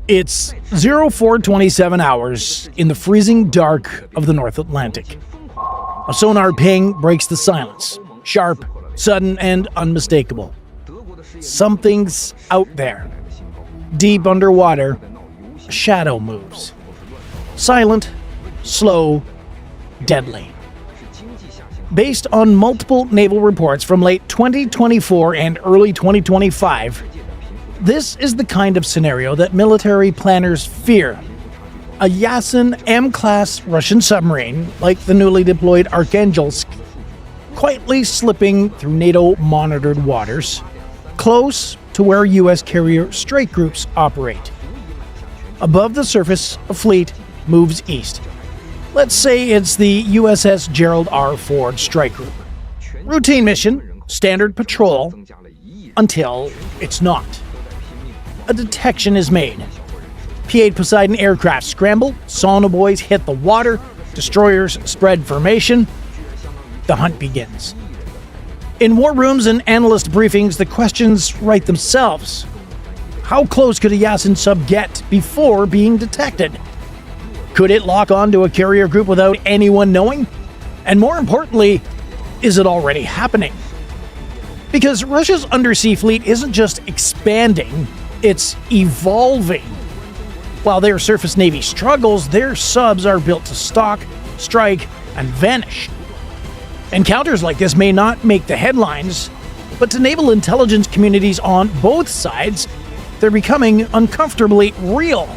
It's 0427 hours in the freezing dark of the North Atlantic. A sonar ping breaks the silence, sharp, sudden, and unmistakable. Something's out there. Deep underwater, a shadow moves. Silent, slow, deadly. Based on multiple naval reports from late 2024 and early 2025, this is the kind of scenario that military planners fear. A Yasen-M class Russian submarine, like the newly deployed Arkhangelsk, quietly slipping through NATO-monitored waters, close to where U.S. carrier strike groups operate. Above the surface, a fleet moves east. Let's say it's the USS Gerald R. Ford Strike Group. Routine mission, standard patrol, until it's not. A detection is made. P-8 Poseidon aircraft scramble, sonobuoys hit the water, destroyers spread formation. The hunt begins. In war rooms and analyst briefings, the questions write themselves. How close could a Yasen sub get before being detected? Could it lock onto a carrier group without anyone knowing? And more importantly, is it already happening? Because Russia's undersea fleet isn't just expanding, it's evolving. While their surface navy struggles, their subs are built to stalk, strike, and vanish. Encounters like this may not make the headlines, but to naval intelligence communities on both sides, they're becoming uncomfortably real.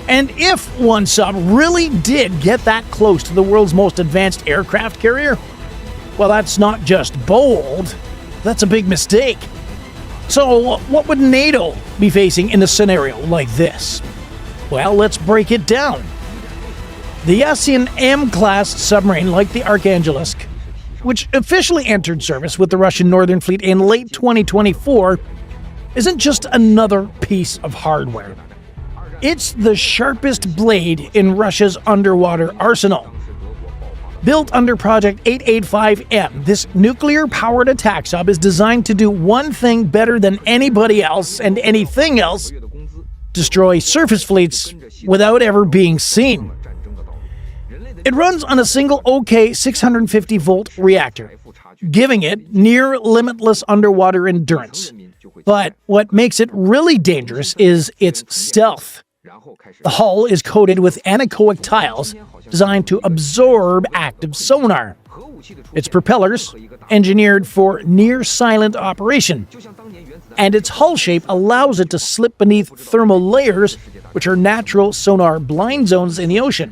And if one sub really did get that close to the world's most advanced aircraft carrier, well, that's not just bold, that's a big mistake. So, what would NATO be facing in a scenario like this? Well, let's break it down. The Yasen-M class submarine, like the Arkhangelsk, which officially entered service with the Russian Northern Fleet in late 2024, isn't just another piece of hardware. It's the sharpest blade in Russia's underwater arsenal. Built under Project 885M, this nuclear-powered attack sub is designed to do one thing better than anybody else and anything else: destroy surface fleets without ever being seen. It runs on a single OK 650-volt reactor, giving it near-limitless underwater endurance. But what makes it really dangerous is its stealth. The hull is coated with anechoic tiles designed to absorb active sonar. Its propellers, engineered for near-silent operation, and its hull shape allows it to slip beneath thermal layers, which are natural sonar blind zones in the ocean.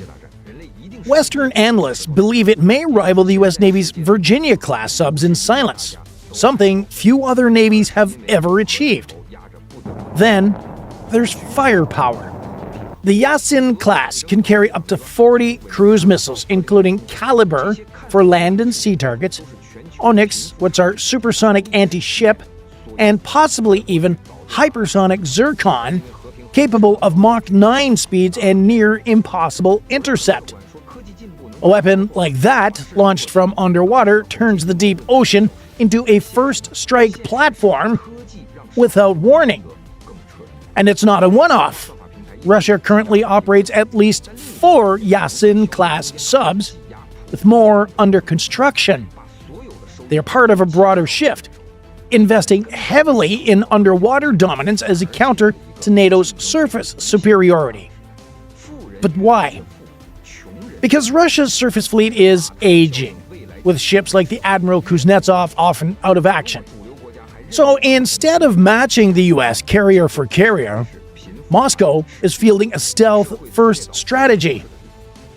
Western analysts believe it may rival the U.S. Navy's Virginia-class subs in silence, something few other navies have ever achieved. Then, there's firepower. The Yasen class can carry up to 40 cruise missiles, including Kalibr for land and sea targets, Oniks, which are supersonic anti-ship, and possibly even hypersonic Zircon, capable of Mach 9 speeds and near impossible intercept. A weapon like that, launched from underwater, turns the deep ocean into a first strike platform without warning. And it's not a one-off. Russia currently operates at least 4 Yasen-class subs, with more under construction. They are part of a broader shift, investing heavily in underwater dominance as a counter to NATO's surface superiority. But why? Because Russia's surface fleet is aging, with ships like the Admiral Kuznetsov often out of action. So instead of matching the US carrier for carrier, Moscow is fielding a stealth-first strategy.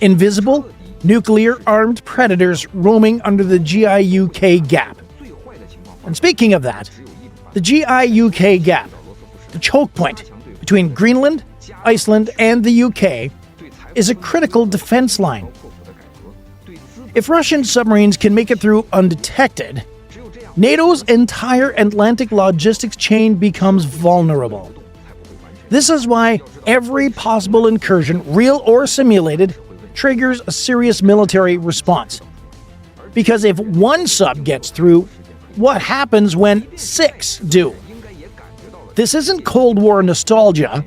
Invisible, nuclear-armed predators roaming under the GIUK gap. And speaking of that, the GIUK gap, the choke point between Greenland, Iceland, and the UK, is a critical defense line. If Russian submarines can make it through undetected, NATO's entire Atlantic logistics chain becomes vulnerable. This is why every possible incursion, real or simulated, triggers a serious military response. Because if one sub gets through, what happens when 6 do? This isn't Cold War nostalgia.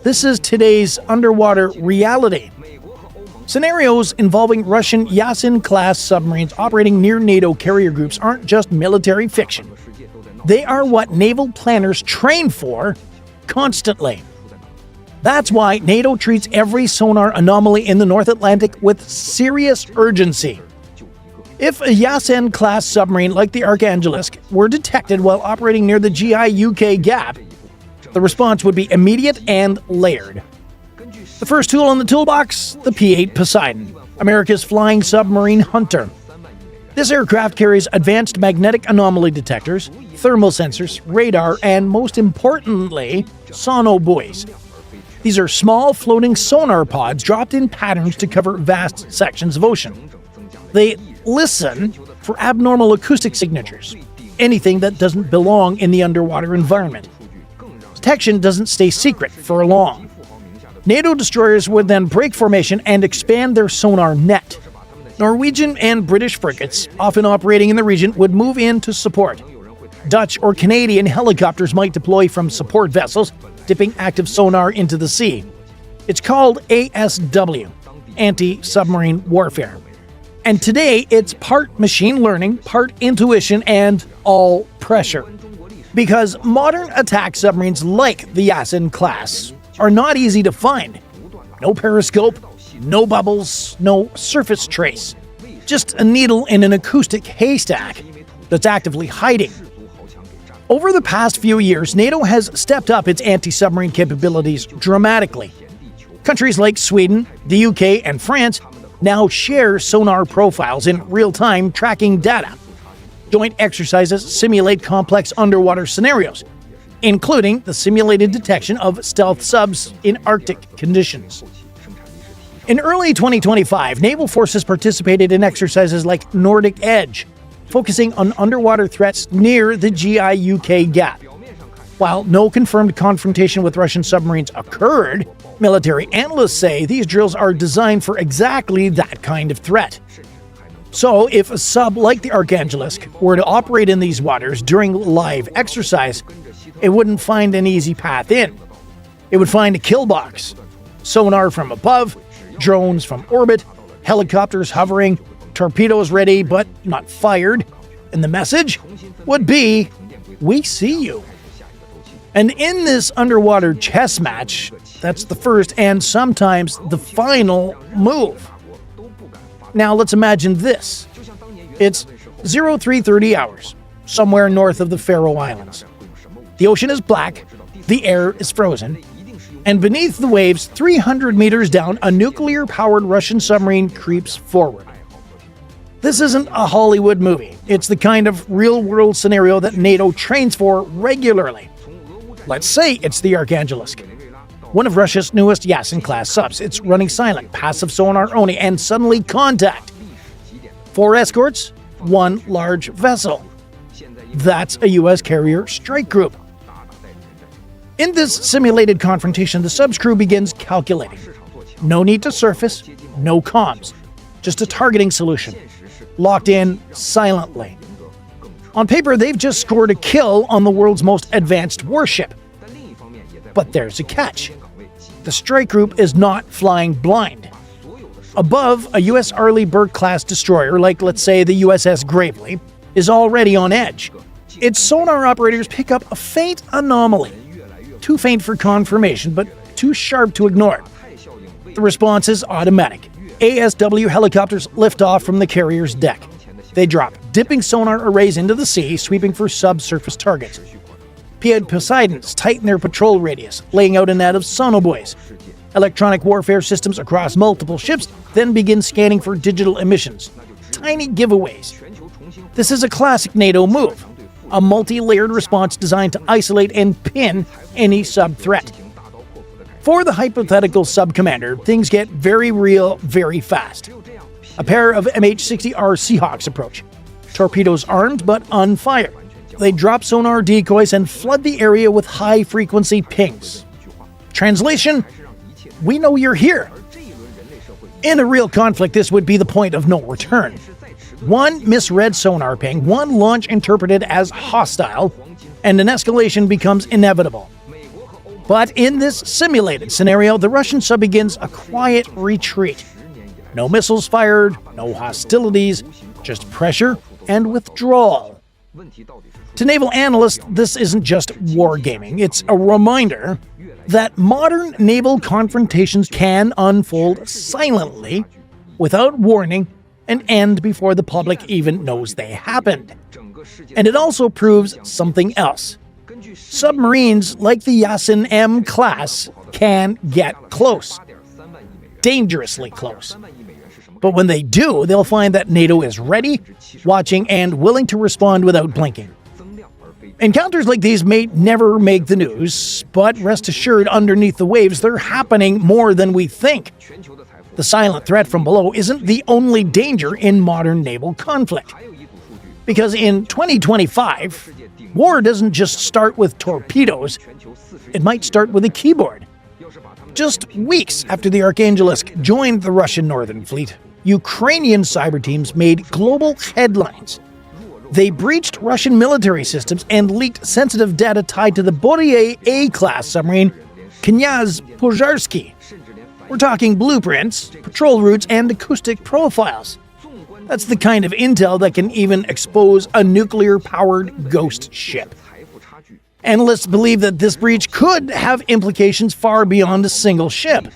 This is today's underwater reality. Scenarios involving Russian Yasen-class submarines operating near NATO carrier groups aren't just military fiction. They are what naval planners train for constantly. That's why NATO treats every sonar anomaly in the North Atlantic with serious urgency. If a Yasen-class submarine like the Arkhangelsk were detected while operating near the GI-UK gap, the response would be immediate and layered. The first tool in the toolbox, the P-8 Poseidon, America's flying submarine hunter. This aircraft carries advanced magnetic anomaly detectors, thermal sensors, radar, and most importantly, sonobuoys. These are small floating sonar pods dropped in patterns to cover vast sections of ocean. They listen for abnormal acoustic signatures, anything that doesn't belong in the underwater environment. Detection doesn't stay secret for long. NATO destroyers would then break formation and expand their sonar net. Norwegian and British frigates, often operating in the region, would move in to support. Dutch or Canadian helicopters might deploy from support vessels, dipping active sonar into the sea. It's called ASW, anti-submarine warfare. And today, it's part machine learning, part intuition, and all pressure. Because modern attack submarines like the Yasen class are not easy to find. No periscope, no bubbles, no surface trace. Just a needle in an acoustic haystack that's actively hiding. Over the past few years, NATO has stepped up its anti-submarine capabilities dramatically. Countries like Sweden, the UK, and France now share sonar profiles in real-time tracking data. Joint exercises simulate complex underwater scenarios, including the simulated detection of stealth subs in Arctic conditions. In early 2025, naval forces participated in exercises like Nordic Edge, focusing on underwater threats near the GI-UK gap. While no confirmed confrontation with Russian submarines occurred, military analysts say these drills are designed for exactly that kind of threat. So, if a sub like the Arkhangelsk were to operate in these waters during live exercise, it wouldn't find an easy path in. It would find a kill box. Sonar from above, drones from orbit, helicopters hovering, torpedoes ready but not fired, and the message would be, "We see you." And in this underwater chess match, that's the first and sometimes the final move. Now let's imagine this. It's 0330 hours, somewhere north of the Faroe Islands. The ocean is black, the air is frozen, and beneath the waves, 300 meters down, a nuclear-powered Russian submarine creeps forward. This isn't a Hollywood movie. It's the kind of real-world scenario that NATO trains for regularly. Let's say it's the Arkhangelsk, one of Russia's newest Yasen-class subs. It's running silent, passive sonar only, and suddenly contact. 4 escorts, 1 large vessel. That's a U.S. carrier strike group. In this simulated confrontation, the sub's crew begins calculating. No need to surface, no comms, just a targeting solution, locked in silently. On paper, they've just scored a kill on the world's most advanced warship. But there's a catch. The strike group is not flying blind. Above, a U.S. Arleigh Burke-class destroyer, like let's say the USS Gravely, is already on edge. Its sonar operators pick up a faint anomaly. Too faint for confirmation, but too sharp to ignore. The response is automatic. ASW helicopters lift off from the carrier's deck. They drop, dipping sonar arrays into the sea, sweeping for subsurface targets. P-8 Poseidons tighten their patrol radius, laying out a net of sonobuoys. Electronic warfare systems across multiple ships then begin scanning for digital emissions. Tiny giveaways. This is a classic NATO move, a multi-layered response designed to isolate and pin any sub-threat. For the hypothetical sub-commander, things get very real very fast. A pair of MH-60R Seahawks approach. Torpedoes armed but unfired. They drop sonar decoys and flood the area with high-frequency pings. Translation: we know you're here. In a real conflict, this would be the point of no return. One misread sonar ping, one launch interpreted as hostile, and an escalation becomes inevitable. But in this simulated scenario, the Russian sub begins a quiet retreat. No missiles fired, no hostilities, just pressure and withdrawal. To naval analysts, this isn't just wargaming, it's a reminder that modern naval confrontations can unfold silently, without warning, and end before the public even knows they happened. And it also proves something else. Submarines like the Yasen-M class can get close. Dangerously close. But when they do, they'll find that NATO is ready, watching, and willing to respond without blinking. Encounters like these may never make the news, but rest assured, underneath the waves, they're happening more than we think. The silent threat from below isn't the only danger in modern naval conflict. Because in 2025, war doesn't just start with torpedoes, it might start with a keyboard. Just weeks after the Arkhangelsk joined the Russian Northern Fleet, Ukrainian cyber teams made global headlines. They breached Russian military systems and leaked sensitive data tied to the Boryay A-class submarine Knyaz Pozarsky. We're talking blueprints, patrol routes, and acoustic profiles. That's the kind of intel that can even expose a nuclear-powered ghost ship. Analysts believe that this breach could have implications far beyond a single ship.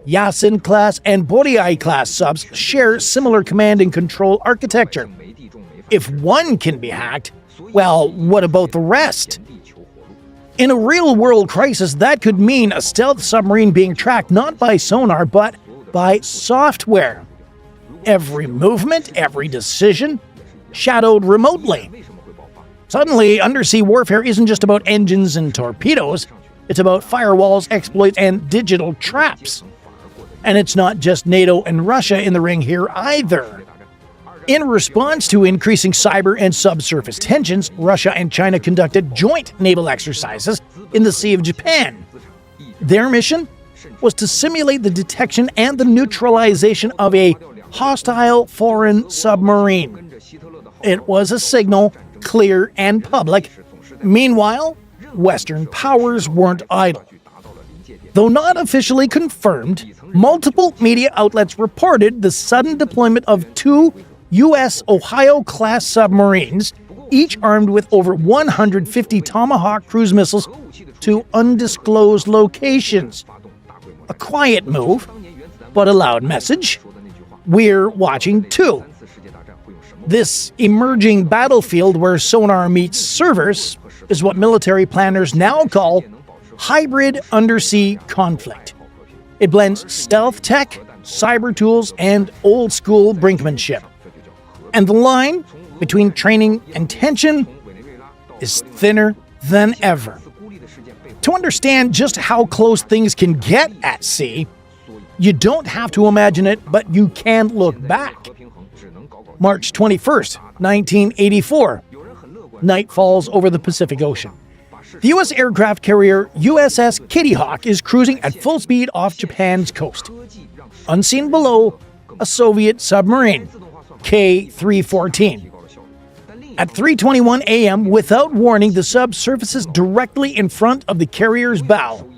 Yasen-class and Boryay-class subs share similar command and control architecture. If one can be hacked, well, what about the rest? In a real-world crisis, that could mean a stealth submarine being tracked not by sonar, but by software. Every movement, every decision, shadowed remotely. Suddenly, undersea warfare isn't just about engines and torpedoes, it's about firewalls, exploits, and digital traps. And it's not just NATO and Russia in the ring here either. In response to increasing cyber and subsurface tensions, Russia and China conducted joint naval exercises in the Sea of Japan. Their mission was to simulate the detection and the neutralization of a hostile foreign submarine. It was a signal, clear and public. Meanwhile, Western powers weren't idle. Though not officially confirmed, multiple media outlets reported the sudden deployment of two U.S. Ohio-class submarines, each armed with over 150 Tomahawk cruise missiles, to undisclosed locations. A quiet move, but a loud message. We're watching too. This emerging battlefield where sonar meets servers is what military planners now call hybrid undersea conflict. It blends stealth tech, cyber tools, and old-school brinkmanship. And the line between training and tension is thinner than ever. To understand just how close things can get at sea, you don't have to imagine it, but you can look back. March 21st, 1984. Night falls over the Pacific Ocean. The U.S. aircraft carrier USS Kitty Hawk is cruising at full speed off Japan's coast. Unseen below, a Soviet submarine, K-314. At 3:21 a.m., without warning, the sub surfaces directly in front of the carrier's bow.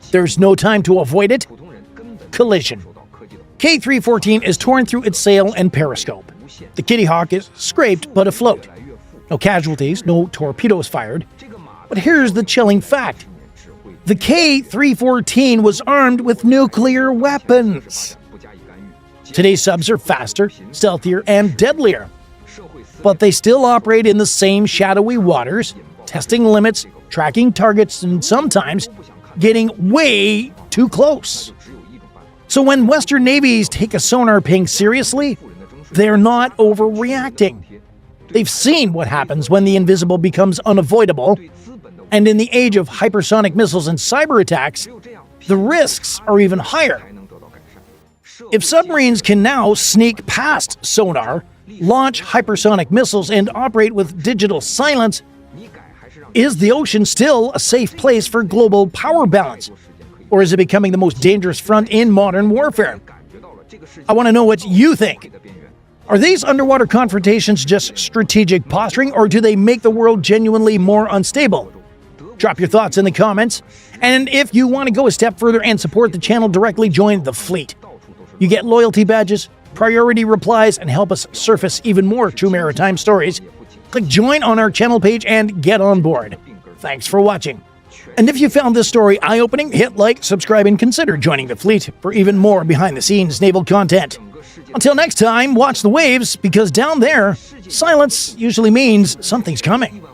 There's no time to avoid it. Collision. K-314 is torn through its sail and periscope. The Kitty Hawk is scraped but afloat. No casualties, no torpedoes fired. But here's the chilling fact. The K-314 was armed with nuclear weapons. Today's subs are faster, stealthier, and deadlier. But they still operate in the same shadowy waters, testing limits, tracking targets, and sometimes getting way too close. So when Western navies take a sonar ping seriously, they're not overreacting. They've seen what happens when the invisible becomes unavoidable, and in the age of hypersonic missiles and cyber attacks, the risks are even higher. If submarines can now sneak past sonar, launch hypersonic missiles, and operate with digital silence, is the ocean still a safe place for global power balance? Or is it becoming the most dangerous front in modern warfare? I want to know what you think. Are these underwater confrontations just strategic posturing, or do they make the world genuinely more unstable? Drop your thoughts in the comments. And if you want to go a step further and support the channel directly, join the fleet. You get loyalty badges, priority replies, and help us surface even more true maritime stories. Click join on our channel page and get on board. Thanks for watching. And if you found this story eye-opening, hit like, subscribe, and consider joining the fleet for even more behind-the-scenes naval content. Until next time, watch the waves, because down there, silence usually means something's coming.